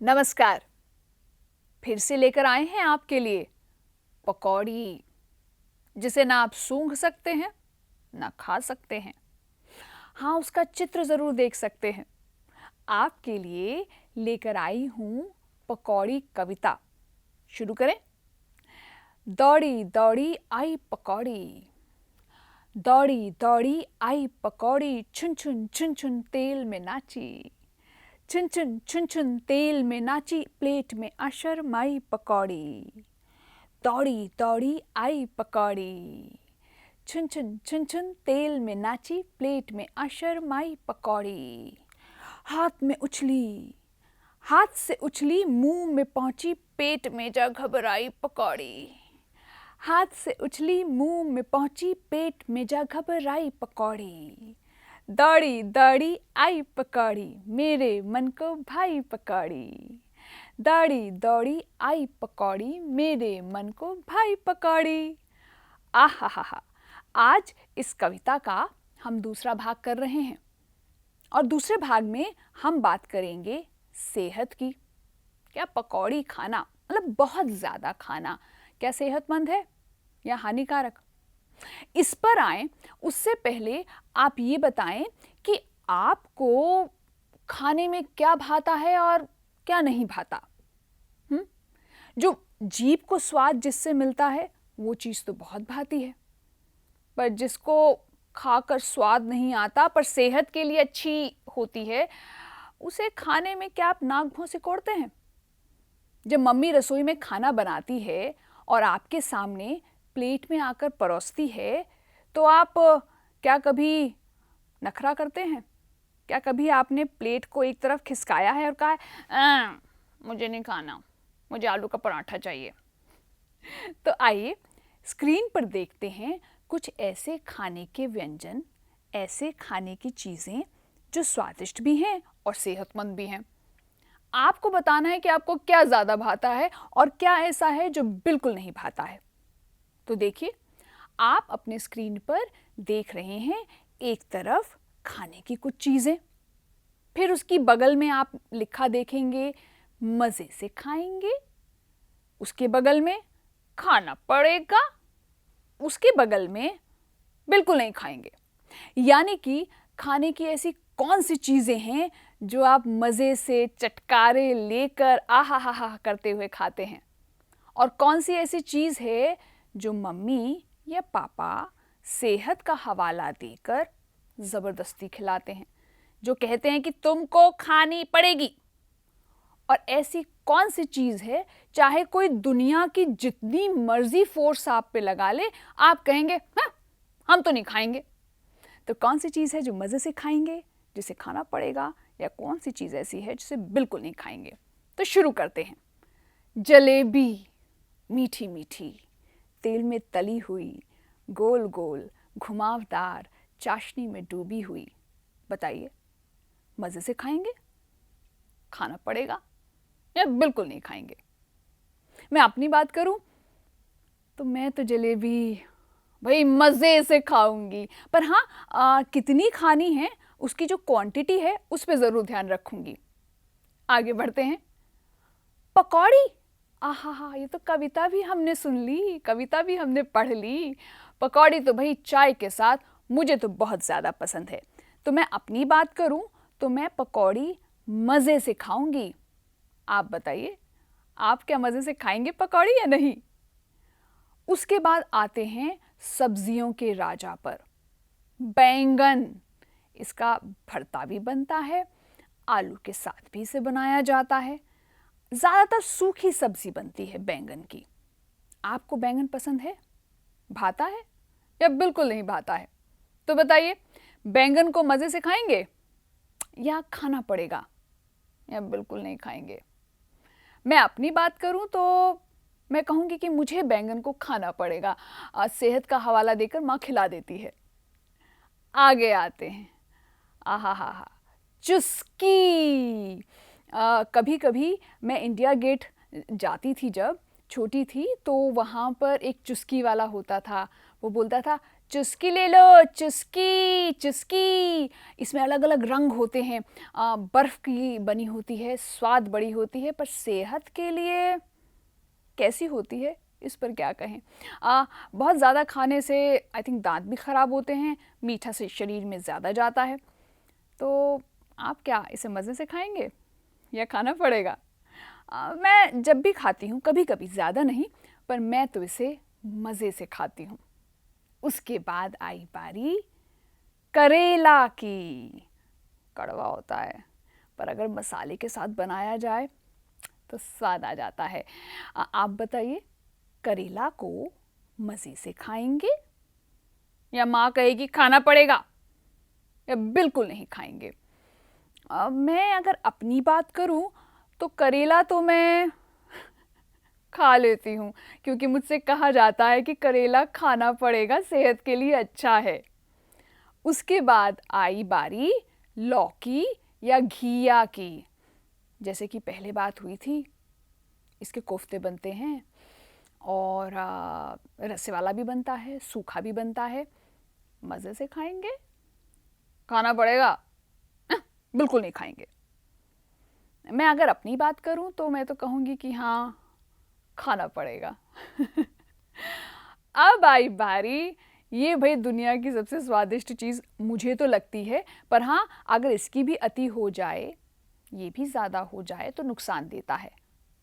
नमस्कार। फिर से लेकर आए हैं आपके लिए पकौड़ी, जिसे ना आप सूंघ सकते हैं ना खा सकते हैं। हाँ, उसका चित्र ज़रूर देख सकते हैं। आपके लिए लेकर आई हूँ पकौड़ी कविता। शुरू करें। दौड़ी दौड़ी आई पकौड़ी, दौड़ी दौड़ी आई पकौड़ी, छुन छुन छुन छुन तेल में नाची, छुन छुन छुन छुन तेल में नाची, प्लेट में अशरमाई पकौड़ी। दौड़ी दौड़ी आई पकौड़ी, छुन छुन छुन छुन तेल में नाची, प्लेट में अशरमाई पकौड़ी। हाथ में उछली, हाथ से उछली, मुंह में पहुंची, पेट में जा घबराई पकौड़ी। हाथ से उछली, मुंह में पहुंची, पेट में जा घबराई पकौड़ी। दौड़ी दौड़ी आई पकौड़ी, मेरे मन को भाई पकौड़ी। दौड़ी दौड़ी आई पकौड़ी, मेरे मन को भाई पकौड़ी। आहा हा हा। आज इस कविता का हम दूसरा भाग कर रहे हैं और दूसरे भाग में हम बात करेंगे सेहत की। क्या पकौड़ी खाना, मतलब बहुत ज़्यादा खाना, क्या सेहतमंद है या हानिकारक? इस पर आए उससे पहले आप ये बताएं कि आपको खाने में क्या भाता है और क्या नहीं भाता। जो जीभ को स्वाद जिससे मिलता है वो चीज़ तो बहुत भाती है, पर जिसको खाकर स्वाद नहीं आता पर सेहत के लिए अच्छी होती है, उसे खाने में क्या आप नाक भौं सिकोड़ते हैं? जब मम्मी रसोई में खाना बनाती है और आपके सामने प्लेट में आकर परोसती है, तो आप क्या कभी नखरा करते हैं? क्या कभी आपने प्लेट को एक तरफ खिसकाया है और कहा है मुझे नहीं खाना, मुझे आलू का पराठा चाहिए? तो आइए स्क्रीन पर देखते हैं कुछ ऐसे खाने के व्यंजन, ऐसे खाने की चीज़ें जो स्वादिष्ट भी हैं और सेहतमंद भी हैं। आपको बताना है कि आपको क्या ज़्यादा भाता है और क्या ऐसा है जो बिल्कुल नहीं भाता है। तो देखिए, आप अपने स्क्रीन पर देख रहे हैं एक तरफ खाने की कुछ चीज़ें, फिर उसकी बगल में आप लिखा देखेंगे मज़े से खाएंगे, उसके बगल में खाना पड़ेगा, उसके बगल में बिल्कुल नहीं खाएंगे। यानी कि खाने की ऐसी कौन सी चीज़ें हैं जो आप मज़े से चटकारे लेकर आहा हा हा करते हुए खाते हैं, और कौन सी ऐसी चीज़ है जो मम्मी या पापा सेहत का हवाला देकर ज़बरदस्ती खिलाते हैं, जो कहते हैं कि तुमको खानी पड़ेगी। और ऐसी कौन सी चीज़ है, चाहे कोई दुनिया की जितनी मर्जी फोर्स आप पे लगा ले, आप कहेंगे हाँ हम तो नहीं खाएंगे। तो कौन सी चीज़ है जो मज़े से खाएंगे, जिसे खाना पड़ेगा, या कौन सी चीज़ ऐसी है जिसे बिल्कुल नहीं खाएंगे? तो शुरू करते हैं। जलेबी, मीठी मीठी, तेल में तली हुई, गोल गोल, घुमावदार, चाशनी में डूबी हुई। बताइए, मज़े से खाएंगे, खाना पड़ेगा, या बिल्कुल नहीं खाएंगे? मैं अपनी बात करूं तो मैं तो जलेबी भाई मज़े से खाऊंगी, पर हाँ कितनी खानी है उसकी जो क्वांटिटी है उस पर ज़रूर ध्यान रखूंगी। आगे बढ़ते हैं। पकौड़ी, आहा हा, ये तो कविता भी हमने सुन ली, कविता भी हमने पढ़ ली। पकौड़ी तो भाई चाय के साथ मुझे तो बहुत ज़्यादा पसंद है। तो मैं अपनी बात करूं तो मैं पकौड़ी मज़े से खाऊंगी। आप बताइए, आप क्या मज़े से खाएंगे पकौड़ी या नहीं? उसके बाद आते हैं सब्जियों के राजा पर। बैंगन, इसका भरता भी बनता है, आलू के साथ भी इसे बनाया जाता है। ज़्यादातर सूखी सब्जी बनती है बैंगन की। आपको बैंगन पसंद है, भाता है, या बिल्कुल नहीं भाता है? तो बताइए, बैंगन को मज़े से खाएंगे या खाना पड़ेगा, या बिल्कुल नहीं खाएंगे? मैं अपनी बात करूं तो मैं कहूँगी कि मुझे बैंगन को खाना पड़ेगा। सेहत का हवाला देकर माँ खिला देती है। आगे आते हैं। आहा हा हा, चुस्की। कभी कभी मैं इंडिया गेट जाती थी, जब छोटी थी, तो वहाँ पर एक चुस्की वाला होता था। वो बोलता था चुस्की ले लो, चुस्की चुस्की। इसमें अलग अलग रंग होते हैं, बर्फ़ की बनी होती है, स्वाद बड़ी होती है, पर सेहत के लिए कैसी होती है इस पर क्या कहें। बहुत ज़्यादा खाने से आई थिंक दांत भी ख़राब होते हैं, मीठा से शरीर में ज़्यादा जाता है। तो आप क्या इसे मज़े से खाएंगे या खाना पड़ेगा? मैं जब भी खाती हूँ, कभी कभी, ज़्यादा नहीं, पर मैं तो इसे मज़े से खाती हूँ। उसके बाद आई बारी करेला की। कड़वा होता है, पर अगर मसाले के साथ बनाया जाए तो स्वाद आ जाता है। आप बताइए, करेला को मज़े से खाएंगे या माँ कहेगी खाना पड़ेगा, या बिल्कुल नहीं खाएंगे? मैं अगर अपनी बात करूँ तो करेला तो मैं खा लेती हूँ, क्योंकि मुझसे कहा जाता है कि करेला खाना पड़ेगा, सेहत के लिए अच्छा है। उसके बाद आई बारी लौकी या घिया की। जैसे कि पहले बात हुई थी, इसके कोफ्ते बनते हैं और रसे वाला भी बनता है, सूखा भी बनता है। मज़े से खाएंगे, खाना पड़ेगा? बिल्कुल नहीं खाएंगे। मैं अगर अपनी बात करूं तो मैं तो कहूँगी कि हाँ, खाना पड़ेगा। अब आई बारी, ये भाई दुनिया की सबसे स्वादिष्ट चीज़ मुझे तो लगती है, पर हाँ, अगर इसकी भी अति हो जाए, ये भी ज़्यादा हो जाए तो नुकसान देता है।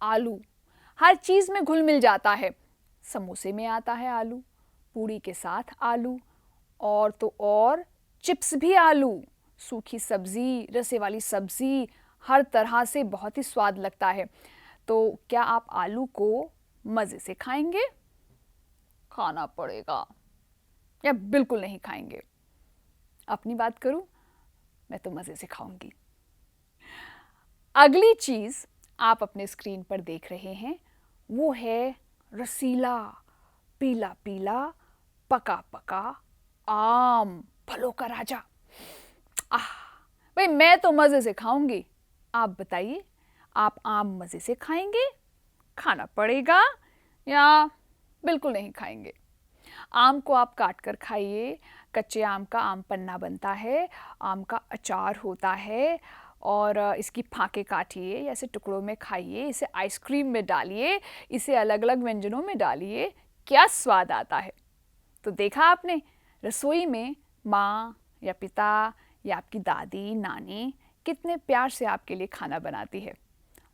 आलू हर चीज़ में घुल मिल जाता है। समोसे में आता है आलू, पूड़ी के साथ आलू, और तो और चिप्स भी आलू, सूखी सब्ज़ी, रसे वाली सब्ज़ी, हर तरह से बहुत ही स्वाद लगता है। तो क्या आप आलू को मज़े से खाएंगे? खाना पड़ेगा, या बिल्कुल नहीं खाएंगे? अपनी बात करूं, मैं तो मज़े से खाऊंगी। अगली चीज़ आप अपने स्क्रीन पर देख रहे हैं, वो है रसीला, पीला पीला, पका पका आम, फलों का राजा। आह, भाई मैं तो मज़े से खाऊंगी। आप बताइए, आप आम मज़े से खाएंगे, खाना पड़ेगा, या बिल्कुल नहीं खाएंगे? आम को आप काट कर खाइए। कच्चे आम का आम पन्ना बनता है, आम का अचार होता है, और इसकी फांके काटिए या इसे टुकड़ों में खाइए, इसे आइसक्रीम में डालिए, इसे अलग अलग व्यंजनों में डालिए, क्या स्वाद आता है। तो देखा आपने, रसोई में माँ या पिता या आपकी दादी नानी कितने प्यार से आपके लिए खाना बनाती है,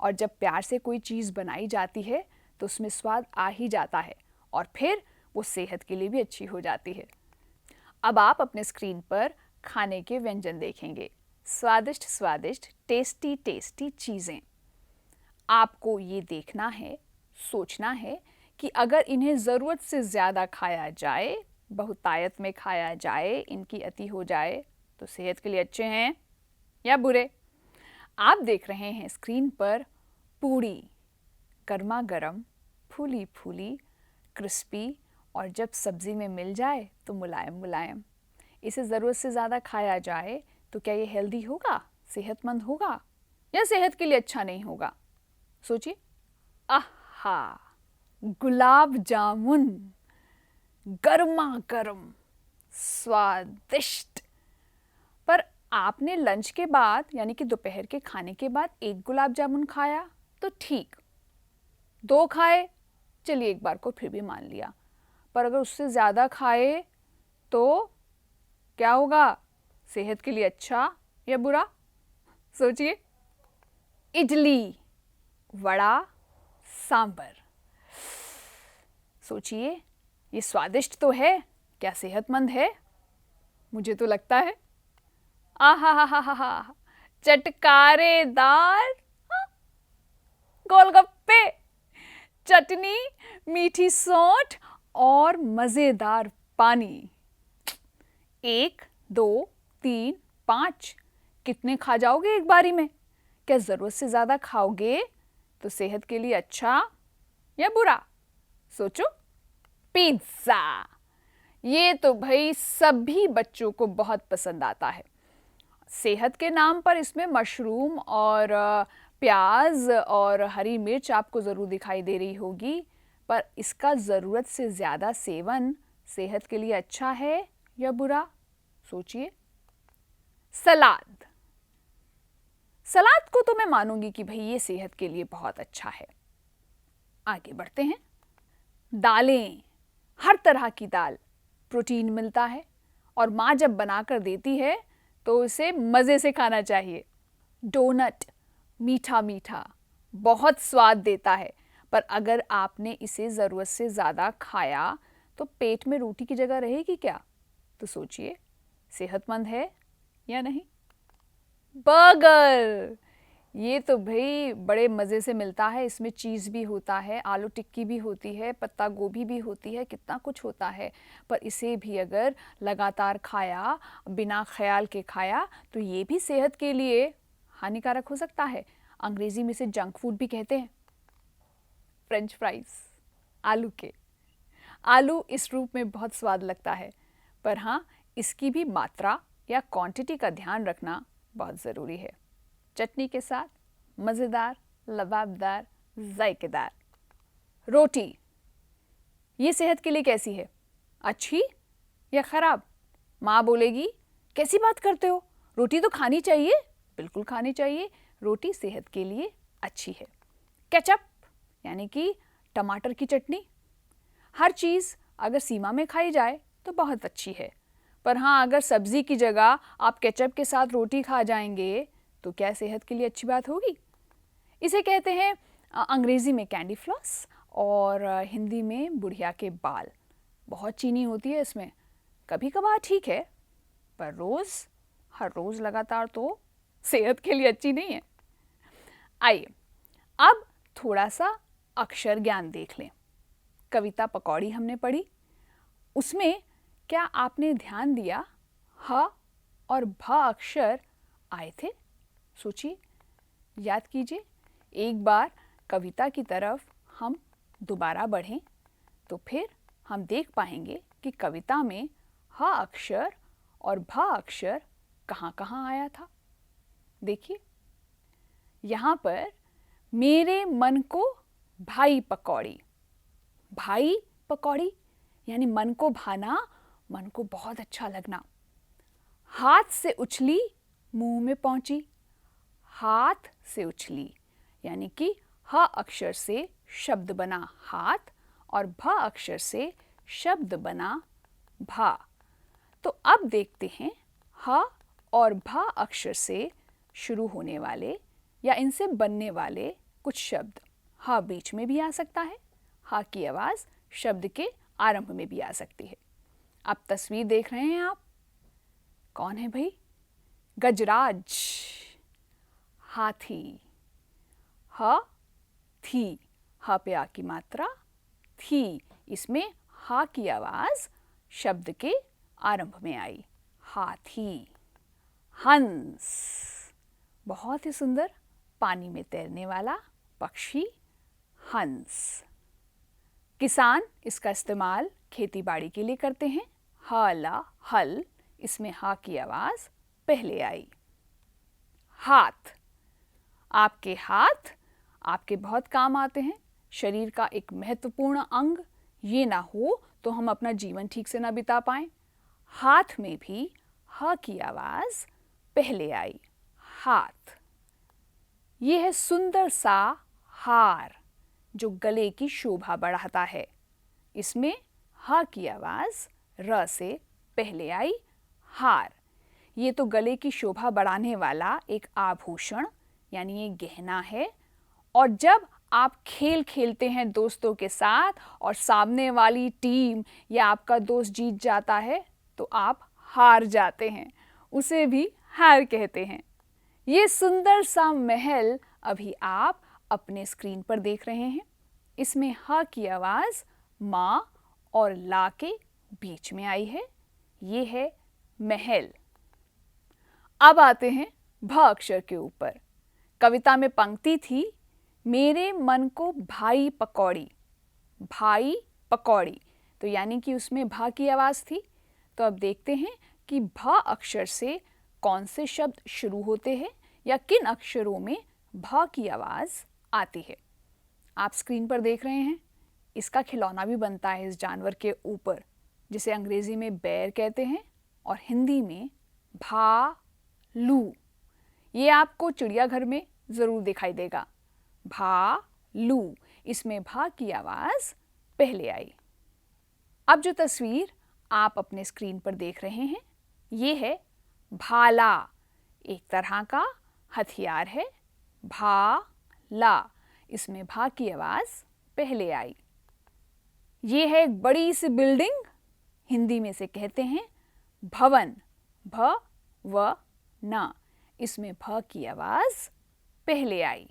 और जब प्यार से कोई चीज़ बनाई जाती है तो उसमें स्वाद आ ही जाता है, और फिर वो सेहत के लिए भी अच्छी हो जाती है। अब आप अपने स्क्रीन पर खाने के व्यंजन देखेंगे, स्वादिष्ट स्वादिष्ट, टेस्टी टेस्टी चीज़ें। आपको ये देखना है, सोचना है कि अगर इन्हें ज़रूरत से ज़्यादा खाया जाए, बहुतायत में खाया जाए, इनकी अति हो जाए, तो सेहत के लिए अच्छे हैं या बुरे? आप देख रहे हैं स्क्रीन पर पूड़ी, गर्मा गर्म, फूली फूली, क्रिस्पी, और जब सब्ज़ी में मिल जाए तो मुलायम मुलायम। इसे ज़रूरत से ज़्यादा खाया जाए तो क्या ये हेल्दी होगा, सेहतमंद होगा, या सेहत के लिए अच्छा नहीं होगा? सोचिए। आहा, गुलाब जामुन, गर्मा गर्म, स्वादिष्ट। पर आपने लंच के बाद यानी कि दोपहर के खाने के बाद एक गुलाब जामुन खाया तो ठीक, दो खाए, चलिए एक बार को फिर भी मान लिया, पर अगर उससे ज़्यादा खाए तो क्या होगा? सेहत के लिए अच्छा या बुरा? सोचिए। इडली, वड़ा, सांभर। सोचिए, ये स्वादिष्ट तो है, क्या सेहतमंद है? मुझे तो लगता है। आहा हा हा हा हा, चटकारेदार गोलगप्पे, चटनी, मीठी सौंठ और मज़ेदार पानी। 1, 2, 3, 5, कितने खा जाओगे एक बारी में? क्या ज़रूरत से ज़्यादा खाओगे तो सेहत के लिए अच्छा या बुरा? सोचो। पिज़्ज़ा, ये तो भाई सभी बच्चों को बहुत पसंद आता है। सेहत के नाम पर इसमें मशरूम और प्याज और हरी मिर्च आपको ज़रूर दिखाई दे रही होगी, पर इसका ज़रूरत से ज़्यादा सेवन सेहत के लिए अच्छा है या बुरा? सोचिए। सलाद। सलाद को तो मैं मानूंगी कि भाई ये सेहत के लिए बहुत अच्छा है। आगे बढ़ते हैं। दालें, हर तरह की दाल, प्रोटीन मिलता है और माँ जब बनाकर देती है तो इसे मज़े से खाना चाहिए। डोनट, मीठा मीठा, बहुत स्वाद देता है, पर अगर आपने इसे ज़रूरत से ज़्यादा खाया तो पेट में रोटी की जगह रहेगी क्या? तो सोचिए, सेहतमंद है या नहीं? बर्गर, ये तो भाई बड़े मज़े से मिलता है। इसमें चीज़ भी होता है, आलू टिक्की भी होती है, पत्ता गोभी भी होती है, कितना कुछ होता है। पर इसे भी अगर लगातार खाया, बिना ख्याल के खाया, तो ये भी सेहत के लिए हानिकारक हो सकता है। अंग्रेज़ी में इसे जंक फूड भी कहते हैं। फ्रेंच फ्राइज़, आलू के। आलू इस रूप में बहुत स्वाद लगता है, पर हाँ, इसकी भी मात्रा या क्वांटिटी का ध्यान रखना बहुत ज़रूरी है। चटनी के साथ मज़ेदार, लबाबदार, जायकेदार। रोटी, ये सेहत के लिए कैसी है? अच्छी या ख़राब? माँ बोलेगी कैसी बात करते हो, रोटी तो खानी चाहिए। बिल्कुल खानी चाहिए, रोटी सेहत के लिए अच्छी है। केचप यानी कि टमाटर की चटनी, हर चीज़ अगर सीमा में खाई जाए तो बहुत अच्छी है, पर हाँ, अगर सब्ज़ी की जगह आप केचप के साथ रोटी खा जाएंगे तो क्या सेहत के लिए अच्छी बात होगी? इसे कहते हैं अंग्रेज़ी में कैंडी फ्लॉस और हिंदी में बुढ़िया के बाल। बहुत चीनी होती है इसमें। कभी कभार ठीक है, पर रोज़, हर रोज़ लगातार तो सेहत के लिए अच्छी नहीं है। आइए अब थोड़ा सा अक्षर ज्ञान देख लें। कविता पकौड़ी हमने पढ़ी, उसमें क्या आपने ध्यान दिया ह और भ अक्षर आए थे? सोचिए, याद कीजिए। एक बार कविता की तरफ हम दोबारा बढ़ें तो फिर हम देख पाएंगे कि कविता में ह अक्षर और भ अक्षर कहाँ कहाँ आया था। देखिए, यहाँ पर मेरे मन को भाई पकौड़ी। भाई पकौड़ी यानी मन को भाना, मन को बहुत अच्छा लगना। हाथ से उछली, मुंह में पहुंची। हाथ से उछली यानी कि ह अक्षर से शब्द बना हाथ और भ अक्षर से शब्द बना भा। तो अब देखते हैं ह और भा अक्षर से शुरू होने वाले या इनसे बनने वाले कुछ शब्द। ह बीच में भी आ सकता है, ह की आवाज़ शब्द के आरंभ में भी आ सकती है। अब तस्वीर देख रहे हैं आप, कौन है भाई? गजराज, हाथी। ह थी, ह पे आ की मात्रा थी, इसमें हा की आवाज़ शब्द के आरंभ में आई, हाथी। हंस, बहुत ही सुंदर पानी में तैरने वाला पक्षी, हंस। किसान, इसका इस्तेमाल खेती बाड़ी के लिए करते हैं। हला, हल, इसमें हा की आवाज़ पहले आई। हाथ, आपके हाथ आपके बहुत काम आते हैं, शरीर का एक महत्वपूर्ण अंग। ये ना हो तो हम अपना जीवन ठीक से ना बिता पाएं। हाथ में भी ह की आवाज़ पहले आई, हाथ। ये है सुंदर सा हार जो गले की शोभा बढ़ाता है। इसमें ह की आवाज़ र से पहले आई, हार। ये तो गले की शोभा बढ़ाने वाला एक आभूषण यानी ये गहना है। और जब आप खेल खेलते हैं दोस्तों के साथ और सामने वाली टीम या आपका दोस्त जीत जाता है तो आप हार जाते हैं, उसे भी हार कहते हैं। ये सुंदर सा महल अभी आप अपने स्क्रीन पर देख रहे हैं। इसमें ह की आवाज़ माँ और ला के बीच में आई है। ये है महल। अब आते हैं भ अक्षर के ऊपर। कविता में पंक्ति थी, मेरे मन को भाई पकौड़ी। भाई पकौड़ी, तो यानी कि उसमें भा की आवाज़ थी। तो अब देखते हैं कि भ अक्षर से कौन से शब्द शुरू होते हैं या किन अक्षरों में भ की आवाज़ आती है। आप स्क्रीन पर देख रहे हैं, इसका खिलौना भी बनता है इस जानवर के ऊपर। जिसे अंग्रेजी में बेर कहते हैं और हिंदी में भालू। ये आपको चिड़ियाघर में ज़रूर दिखाई देगा। भालू, इसमें भा की आवाज़ पहले आई। अब जो तस्वीर आप अपने स्क्रीन पर देख रहे हैं, ये है भाला, एक तरह का हथियार है। भाला, इसमें भा की आवाज़ पहले आई। ये है एक बड़ी सी बिल्डिंग, हिंदी में से कहते हैं भवन, भ व न, इसमें भ की आवाज़ पहले आई।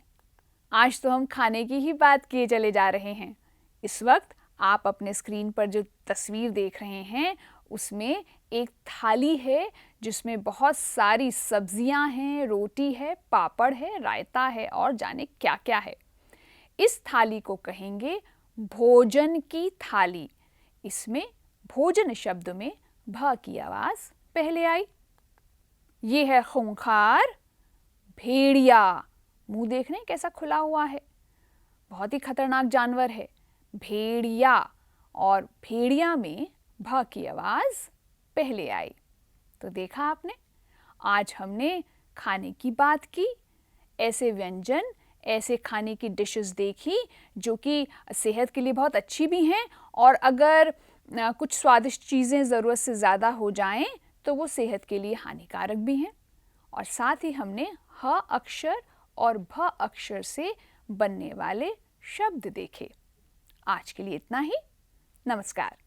आज तो हम खाने की ही बात किए चले जा रहे हैं। इस वक्त आप अपने स्क्रीन पर जो तस्वीर देख रहे हैं उसमें एक थाली है जिसमें बहुत सारी सब्जियां हैं, रोटी है, पापड़ है, रायता है और जाने क्या क्या है। इस थाली को कहेंगे भोजन की थाली। इसमें भोजन शब्द में भ की आवाज़ पहले आई। ये है खूंखार भेड़िया, मुंह देख रहे हैं कैसा खुला हुआ है, बहुत ही खतरनाक जानवर है भेड़िया, और भेड़िया में भ की आवाज़ पहले आई। तो देखा आपने, आज हमने खाने की बात की, ऐसे व्यंजन, ऐसे खाने की डिशेस देखी जो कि सेहत के लिए बहुत अच्छी भी हैं, और अगर कुछ स्वादिष्ट चीज़ें ज़रूरत से ज़्यादा हो जाएं तो वो सेहत के लिए हानिकारक भी हैं। और साथ ही हमने ह अक्षर और भ अक्षर से बनने वाले शब्द देखे। आज के लिए इतना ही। नमस्कार।